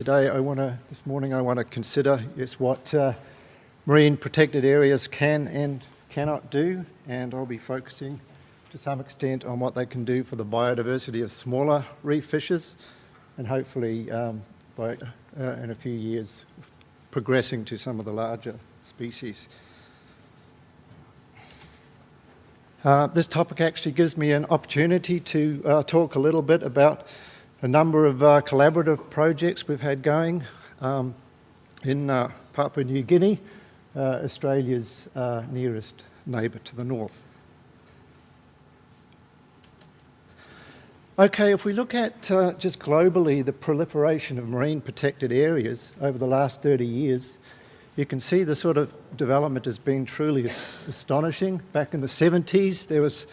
This morning I want to consider what marine protected areas can and cannot do, and I'll be focusing to some extent on what they can do for the biodiversity of smaller reef fishes, and hopefully in a few years progressing to some of the larger species. This topic actually gives me an opportunity to talk a little bit about a number of collaborative projects we've had going in Papua New Guinea, Australia's nearest neighbour to the north. Okay, if we look at just globally the proliferation of marine protected areas over the last 30 years, you can see the sort of development has been truly astonishing. Back in the 70s, there was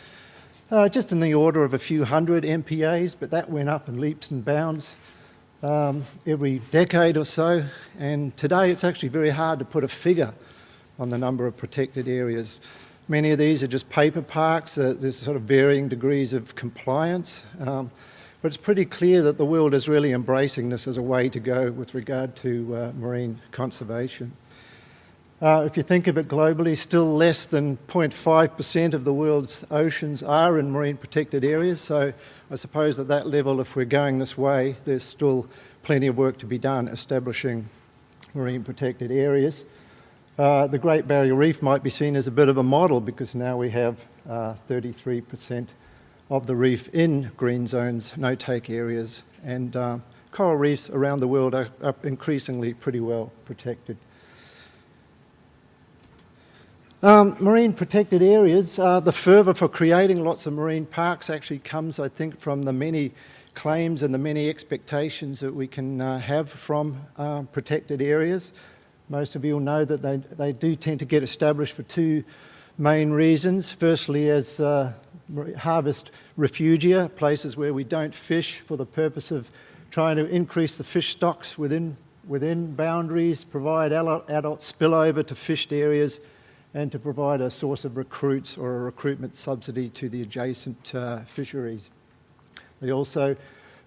just in the order of a few hundred MPAs, but that went up in leaps and bounds every decade or so. And today it's actually very hard to put a figure on the number of protected areas. Many of these are just paper parks. There's sort of varying degrees of compliance. But it's pretty clear that the world is really embracing this as a way to go with regard to marine conservation. If you think of it globally, still less than 0.5% of the world's oceans are in marine protected areas. So I suppose at that level, if we're going this way, there's still plenty of work to be done establishing marine protected areas. The Great Barrier Reef might be seen as a bit of a model because now we have 33% of the reef in green zones, no-take areas, and coral reefs around the world are increasingly pretty well protected. Marine protected areas, the fervour for creating lots of marine parks actually comes, I think, from the many claims and the many expectations that we can have from protected areas. Most of you will know that they do tend to get established for two main reasons. Firstly, as harvest refugia, places where we don't fish for the purpose of trying to increase the fish stocks within boundaries, provide adult spillover to fished areas, and to provide a source of recruits or a recruitment subsidy to the adjacent fisheries. They also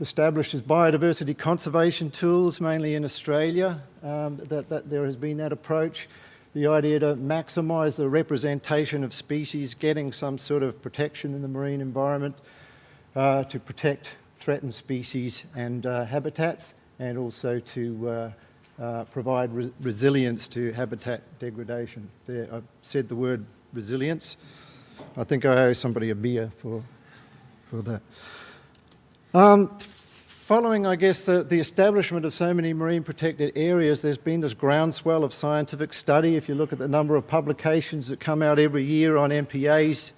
established as biodiversity conservation tools, mainly in Australia, that there has been that approach. The idea to maximise the representation of species, getting some sort of protection in the marine environment, to protect threatened species and habitats, and also to provide resilience to habitat degradation. There, I've said the word resilience. I think I owe somebody a beer for that. Following, I guess, the establishment of so many marine protected areas, there's been this groundswell of scientific study. If you look at the number of publications that come out every year on MPAs,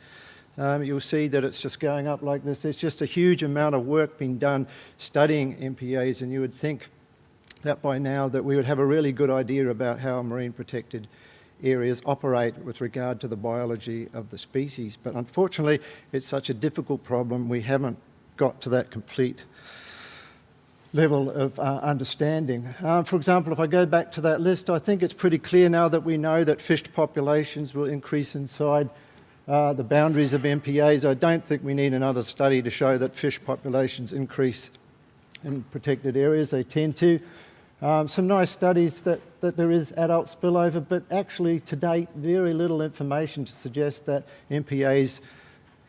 you'll see that it's just going up like this. There's just a huge amount of work being done studying MPAs, and you would think that by now that we would have a really good idea about how marine protected areas operate with regard to the biology of the species. But unfortunately, it's such a difficult problem, we haven't got to that complete level of understanding. For example, if I go back to that list, I think it's pretty clear now that we know that fish populations will increase inside the boundaries of MPAs. I don't think we need another study to show that fish populations increase in protected areas. They tend to. Some nice studies that there is adult spillover, but actually to date very little information to suggest that MPAs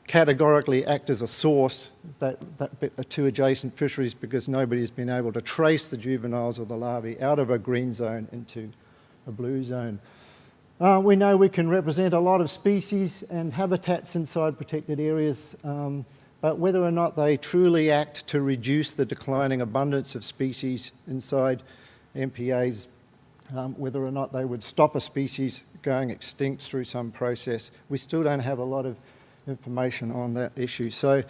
categorically act as a source to adjacent fisheries, because nobody's been able to trace the juveniles or the larvae out of a green zone into a blue zone. We know we can represent a lot of species and habitats inside protected areas, but whether or not they truly act to reduce the declining abundance of species inside MPAs, whether or not they would stop a species going extinct through some process, we still don't have a lot of information on that issue. So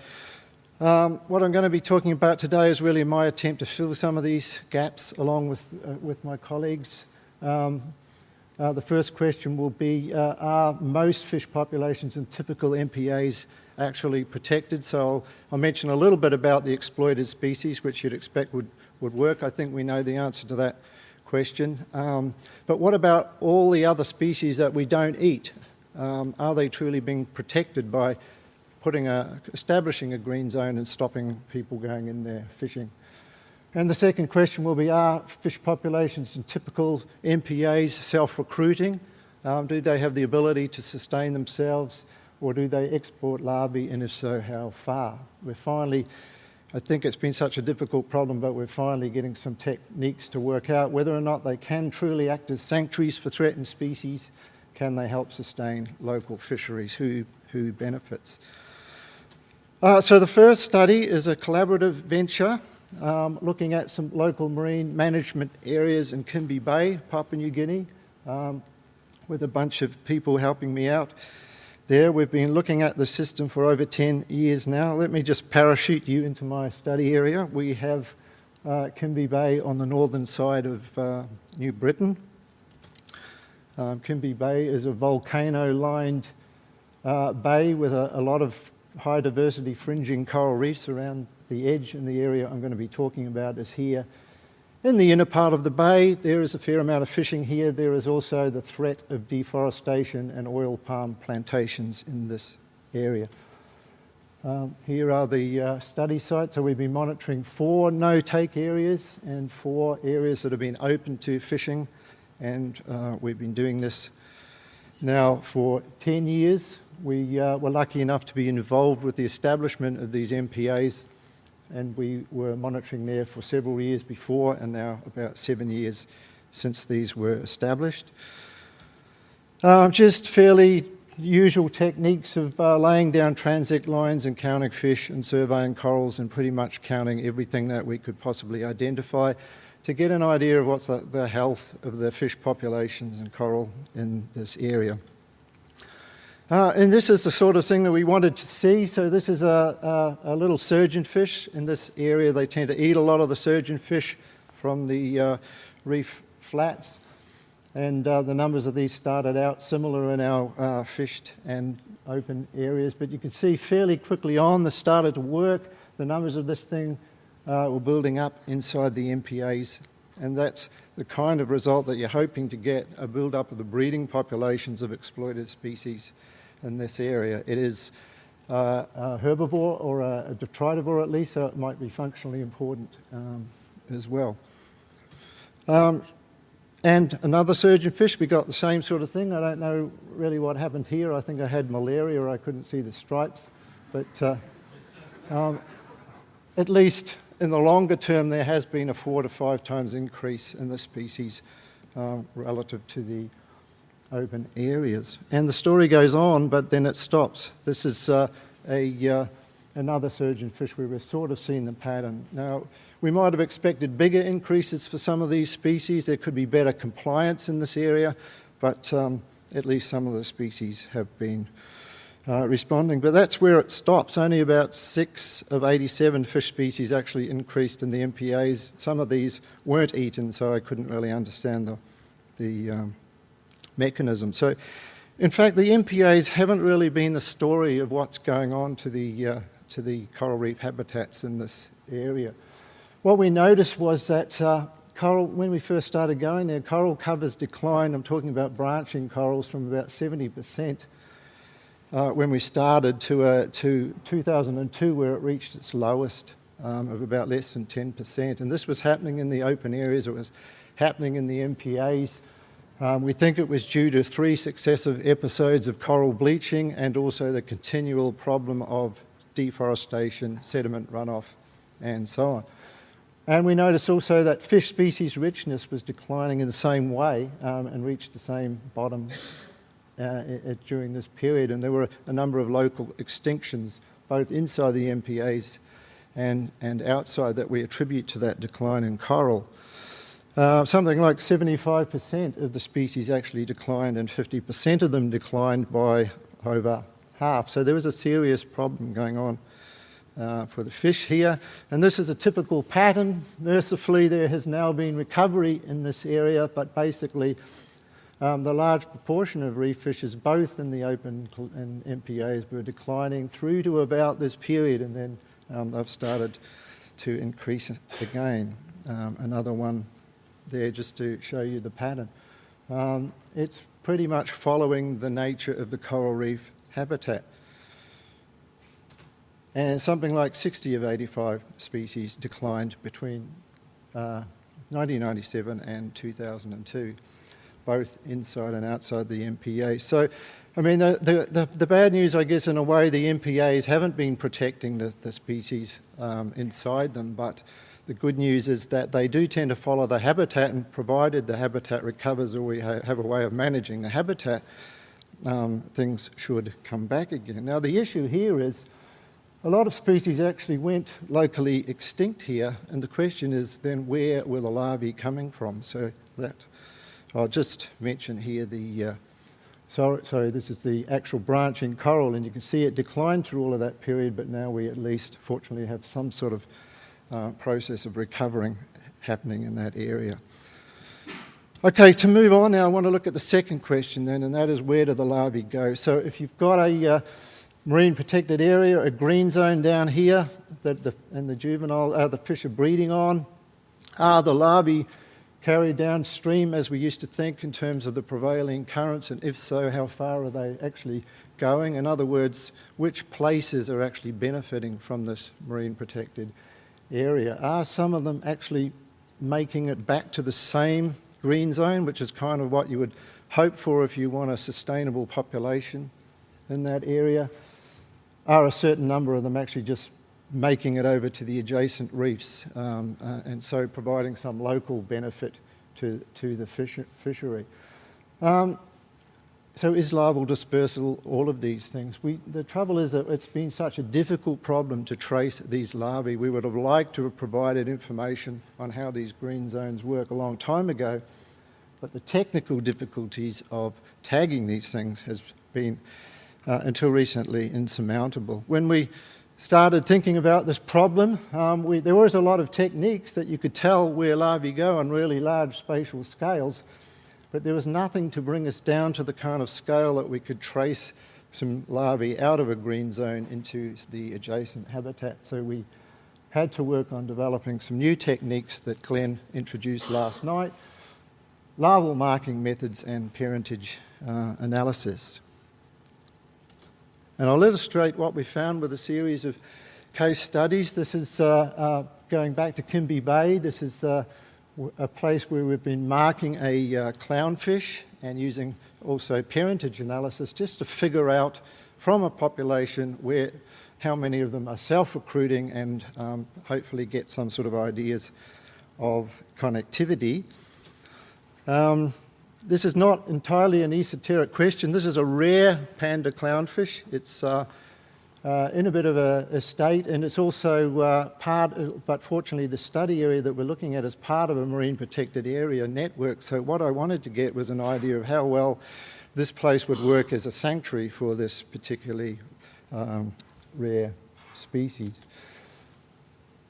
what I'm going to be talking about today is really my attempt to fill some of these gaps along with my colleagues. The first question will be, are most fish populations in typical MPAs actually protected? So I'll mention a little bit about the exploited species, which you'd expect would work. I think we know the answer to that question. But what about all the other species that we don't eat? Are they truly being protected by establishing a green zone and stopping people going in there fishing? And the second question will be, are fish populations in typical MPAs self-recruiting? Do they have the ability to sustain themselves, or do they export larvae, and if so, how far? We're finally, I think it's been such a difficult problem, but we're finally getting some techniques to work out whether or not they can truly act as sanctuaries for threatened species. Can they help sustain local fisheries? Who benefits? So the first study is a collaborative venture looking at some local marine management areas in Kimby Bay, Papua New Guinea, with a bunch of people helping me out there. We've been looking at the system for over 10 years now. Let me just parachute you into my study area. We have Kimby Bay on the northern side of New Britain. Kimby Bay is a volcano-lined bay with a lot of high diversity fringing coral reefs around the edge, and the area I'm going to be talking about is here. In the inner part of the bay, there is a fair amount of fishing here. There is also the threat of deforestation and oil palm plantations in this area. Here are the study sites. So we've been monitoring 4 no-take areas and 4 areas that have been open to fishing, and we've been doing this now for 10 years. We were lucky enough to be involved with the establishment of these MPAs, and we were monitoring there for several years before, and now about 7 years since these were established. Just fairly usual techniques of laying down transect lines and counting fish and surveying corals and pretty much counting everything that we could possibly identify to get an idea of what's the health of the fish populations and coral in this area. And this is the sort of thing that we wanted to see. So this is a little surgeonfish in this area. They tend to eat a lot of the surgeonfish from the reef flats. And the numbers of these started out similar in our fished and open areas. But you can see fairly quickly on, this started to work. The numbers of this thing were building up inside the MPAs. And that's the kind of result that you're hoping to get, a build-up of the breeding populations of exploited species in this area. It is a herbivore or a detritivore at least, so it might be functionally important as well. And another surgeonfish, we got the same sort of thing. I don't know really what happened here. I think I had malaria or I couldn't see the stripes. But at least in the longer term, there has been a 4 to 5 times increase in the species relative to the open areas. And the story goes on, but then it stops. This is another surgeonfish where we've sort of seen the pattern. Now, we might have expected bigger increases for some of these species. There could be better compliance in this area, but at least some of the species have been responding. But that's where it stops. Only about 6 of 87 fish species actually increased in the MPAs. Some of these weren't eaten, so I couldn't really understand the mechanism. So, in fact, the MPAs haven't really been the story of what's going on to the coral reef habitats in this area. What we noticed was that coral, when we first started going there, coral covers declined. I'm talking about branching corals from about 70% when we started to 2002, where it reached its lowest of about less than 10%. And this was happening in the open areas. It was happening in the MPAs. We think it was due to 3 successive episodes of coral bleaching and also the continual problem of deforestation, sediment runoff, and so on. And we noticed also that fish species richness was declining in the same way and reached the same bottom during this period. And there were a number of local extinctions, both inside the MPAs and outside, that we attribute to that decline in coral. Something like 75% of the species actually declined, and 50% of them declined by over half. So there was a serious problem going on for the fish here. And this is a typical pattern. Mercifully, there has now been recovery in this area, but basically the large proportion of reef fishes, both in the open and MPAs, were declining through to about this period, and then they've started to increase again. Another one there just to show you the pattern. It's pretty much following the nature of the coral reef habitat. And something like 60 of 85 species declined between 1997 and 2002, both inside and outside the MPA. So, I mean, the bad news, I guess, in a way, the MPAs haven't been protecting the species inside them, but the good news is that they do tend to follow the habitat, and provided the habitat recovers or we have a way of managing the habitat, things should come back again. Now, the issue here is a lot of species actually went locally extinct here, and the question is then where were the larvae coming from? So that, I'll just mention here the, sorry, this is the actual branching coral, and you can see it declined through all of that period, but now we at least fortunately have some sort of process of recovering happening in that area. Okay, to move on now, I want to look at the second question then, and that is where do the larvae go? So if you've got a marine protected area, a green zone down here, and the juvenile, the fish are breeding on, are the larvae carried downstream as we used to think in terms of the prevailing currents, and if so, how far are they actually going? In other words, which places are actually benefiting from this marine protected area? Are some of them actually making it back to the same green zone, which is kind of what you would hope for if you want a sustainable population in that area? Are a certain number of them actually just making it over to the adjacent reefs, and so providing some local benefit to the fishery? So is larval dispersal all of these things? The trouble is that it's been such a difficult problem to trace these larvae. We would have liked to have provided information on how these green zones work a long time ago, but the technical difficulties of tagging these things has been, until recently, insurmountable. When we started thinking about this problem, there was a lot of techniques that you could tell where larvae go on really large spatial scales, but there was nothing to bring us down to the kind of scale that we could trace some larvae out of a green zone into the adjacent habitat. So we had to work on developing some new techniques that Glenn introduced last night: larval marking methods and parentage analysis. And I'll illustrate what we found with a series of case studies. This is going back to Kimby Bay. This is a place where we've been marking a clownfish and using also parentage analysis just to figure out from a population how many of them are self-recruiting and hopefully get some sort of ideas of connectivity. This is not entirely an esoteric question. This is a rare panda clownfish. It's in a bit of a state, and it's also but fortunately the study area that we're looking at is part of a marine protected area network. So what I wanted to get was an idea of how well this place would work as a sanctuary for this particularly rare species.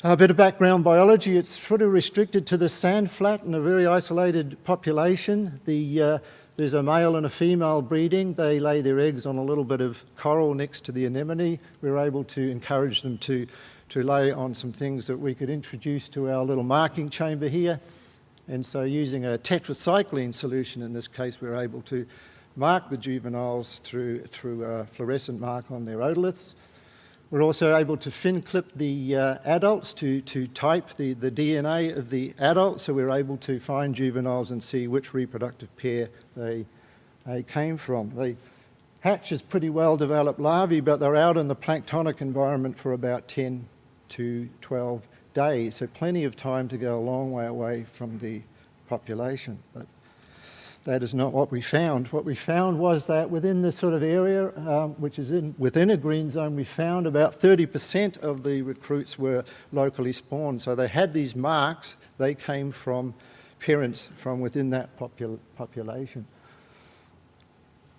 A bit of background biology: it's sort of restricted to the sand flat and a very isolated population. There's a male and a female breeding. They lay their eggs on a little bit of coral next to the anemone. We were able to encourage them to lay on some things that we could introduce to our little marking chamber here. And so using a tetracycline solution, in this case, we were able to mark the juveniles through a fluorescent mark on their otoliths. We're also able to fin clip the adults to type the DNA of the adults, so we're able to find juveniles and see which reproductive pair they came from. They hatch as pretty well developed larvae, but they're out in the planktonic environment for about 10 to 12 days, so plenty of time to go a long way away from the population. But that is not what we found. What we found was that within this sort of area, which is within a green zone, we found about 30% of the recruits were locally spawned. So they had these marks. They came from parents from within that population.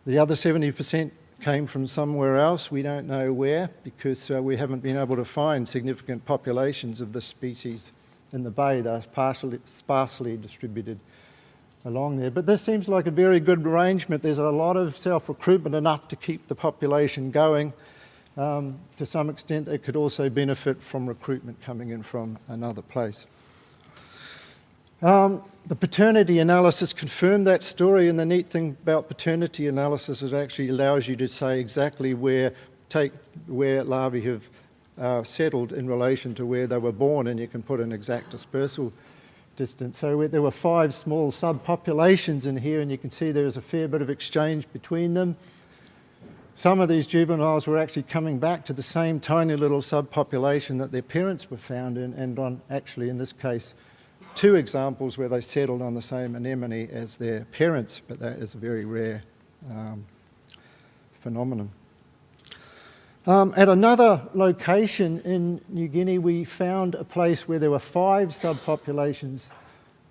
The other 70% came from somewhere else. We don't know where, because we haven't been able to find significant populations of this species in the bay. They're sparsely distributed along there. But this seems like a very good arrangement. There's a lot of self-recruitment, enough to keep the population going. To some extent, it could also benefit from recruitment coming in from another place. The paternity analysis confirmed that story, and the neat thing about paternity analysis is it actually allows you to say exactly where larvae have settled in relation to where they were born, and you can put an exact dispersal distance. So there were 5 small subpopulations in here, and you can see there is a fair bit of exchange between them. Some of these juveniles were actually coming back to the same tiny little subpopulation that their parents were found in, and on, actually in this case, 2 examples where they settled on the same anemone as their parents, but that is a very rare phenomenon. At another location in New Guinea, we found a place where there were 5 subpopulations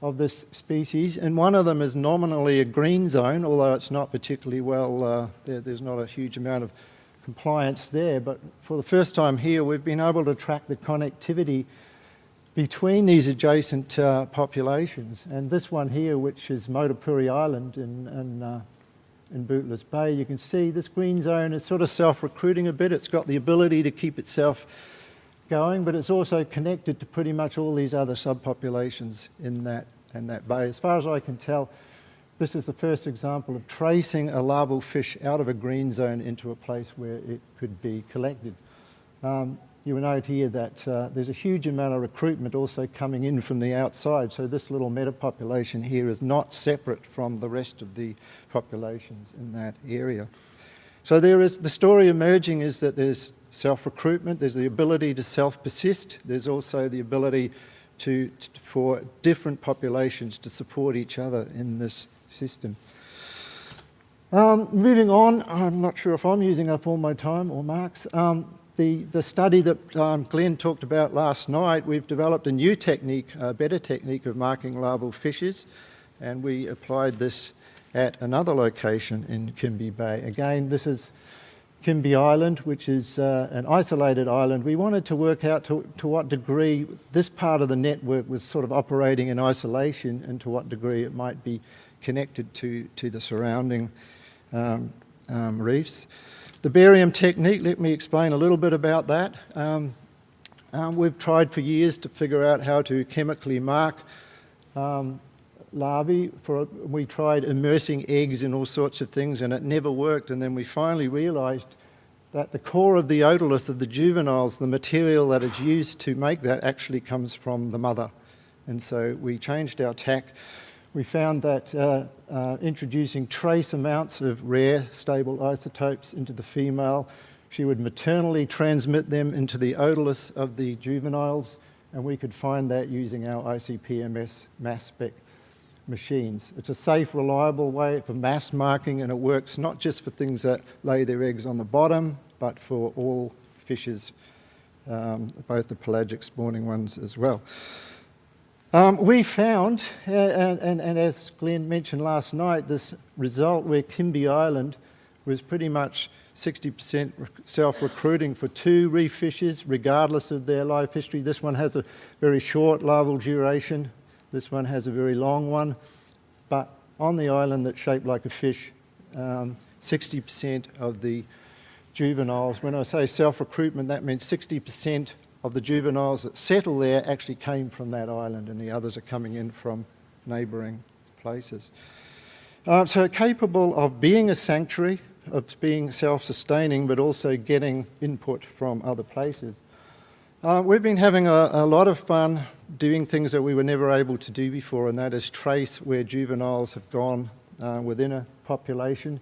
of this species, and one of them is nominally a green zone, although it's not particularly well, there's not a huge amount of compliance there, but for the first time here we've been able to track the connectivity between these adjacent populations. And this one here, which is Motapuri Island in Bootless Bay, you can see this green zone is sort of self-recruiting a bit. It's got the ability to keep itself going, but it's also connected to pretty much all these other subpopulations in that bay. As far as I can tell, this is the first example of tracing a larval fish out of a green zone into a place where it could be collected. You will note here that there's a huge amount of recruitment also coming in from the outside, so this little metapopulation here is not separate from the rest of the populations in that area. So the story emerging is that there's self-recruitment, there's the ability to self-persist, there's also the ability for different populations to support each other in this system. Moving on, I'm not sure if I'm using up all my time or Mark's. The study that Glenn talked about last night, we've developed a new technique, a better technique of marking larval fishes, and we applied this at another location in Kimby Bay. Again, this is Kimby Island, which is an isolated island. We wanted to work out to what degree this part of the network was sort of operating in isolation and to what degree it might be connected to the surrounding reefs. The Barium Technique, let me explain a little bit about that. We've tried for years to figure out how to chemically mark larvae. We tried immersing eggs in all sorts of things and it never worked, and then we finally realised that the core of the otolith of the juveniles, the material that is used to make that, actually comes from the mother. And so we changed our tack. We found that introducing trace amounts of rare, stable isotopes into the female, she would maternally transmit them into the otoliths of the juveniles, and we could find that using our ICP-MS mass spec machines. It's a safe, reliable way for mass marking, and it works not just for things that lay their eggs on the bottom, but for all fishes, both the pelagic spawning ones as well. We found, and as Glenn mentioned last night, this result where Kimby Island was pretty much 60% self-recruiting for 2 reef fishes, regardless of their life history. This one has a very short larval duration. This one has a very long one. But on the island that's shaped like a fish, 60% of the juveniles, when I say self-recruitment, that means 60% of the juveniles that settle there actually came from that island, and the others are coming in from neighbouring places. So capable of being a sanctuary, of being self-sustaining, but also getting input from other places. We've been having a lot of fun doing things that we were never able to do before, and that is trace where juveniles have gone within a population.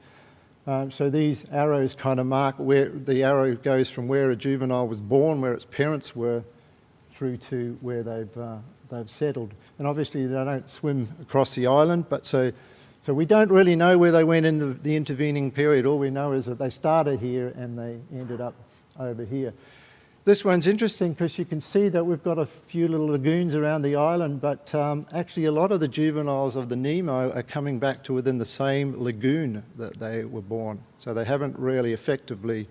So these arrows kind of mark where the arrow goes from where a juvenile was born, where its parents were, through to where they've settled. And obviously they don't swim across the island, but so we don't really know where they went in the intervening period. All we know is that they started here and they ended up over here. This one's interesting because you can see that we've got a few little lagoons around the island, but actually a lot of the juveniles of the Nemo are coming back to within the same lagoon that they were born. So they haven't really effectively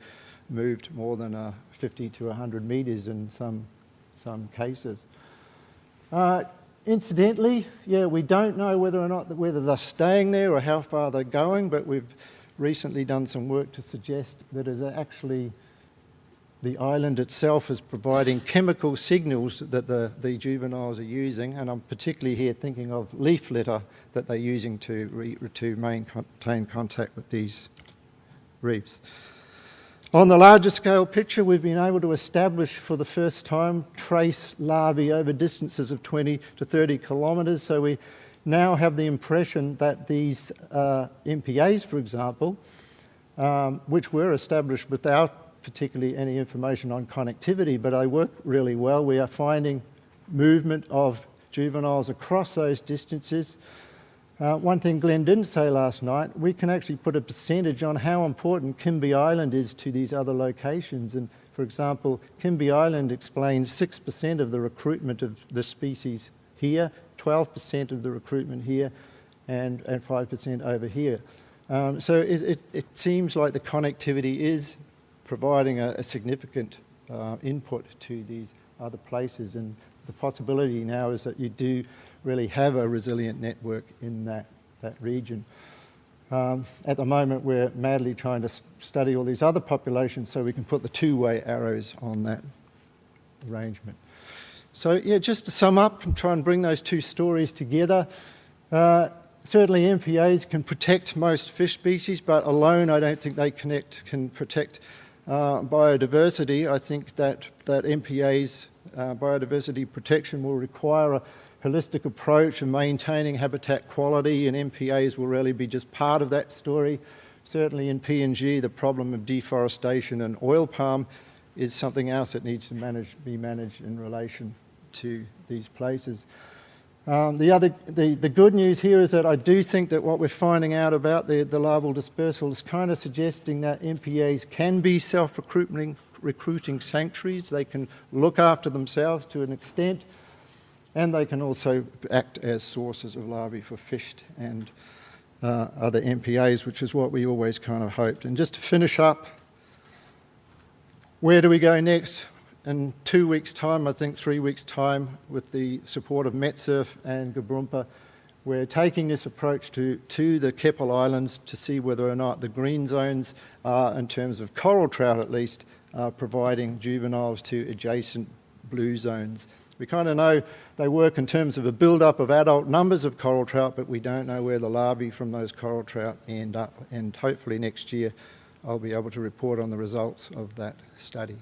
moved more than 50 to 100 metres in some cases. Incidentally, yeah, we don't know whether they're staying there or how far they're going, but we've recently done some work to suggest that is actually the island itself is providing chemical signals that the juveniles are using, and I'm particularly here thinking of leaf litter that they're using to maintain contact with these reefs. On the larger scale picture, we've been able to establish for the first time trace larvae over distances of 20 to 30 kilometres. So we now have the impression that these MPAs, for example, which were established without particularly any information on connectivity, but they work really well. We are finding movement of juveniles across those distances. One thing Glenn didn't say last night, we can actually put a percentage on how important Kimby Island is to these other locations. And for example, Kimby Island explains 6% of the recruitment of the species here, 12% of the recruitment here, and 5% over here. So it seems like the connectivity is providing a significant input to these other places, and the possibility now is that you do really have a resilient network in that region. At the moment, we're madly trying to study all these other populations so we can put the two-way arrows on that arrangement. So yeah, just to sum up and try and bring those two stories together, certainly MPAs can protect most fish species, but alone I don't think they can protect biodiversity. I think that MPAs, biodiversity protection, will require a holistic approach of maintaining habitat quality, and MPAs will really be just part of that story. Certainly in PNG, the problem of deforestation and oil palm is something else that needs to be managed in relation to these places. The good news here is that I do think that what we're finding out about the larval dispersal is kind of suggesting that MPAs can be recruiting sanctuaries. They can look after themselves to an extent, and they can also act as sources of larvae for fish and other MPAs, which is what we always kind of hoped. And just to finish up, where do we go next? In 2 weeks' time, I think 3 weeks' time, with the support of MetSurf and Gabrumpa, we're taking this approach to the Keppel Islands to see whether or not the green zones are, in terms of coral trout at least, providing juveniles to adjacent blue zones. We kind of know they work in terms of a build-up of adult numbers of coral trout, but we don't know where the larvae from those coral trout end up. And hopefully next year I'll be able to report on the results of that study.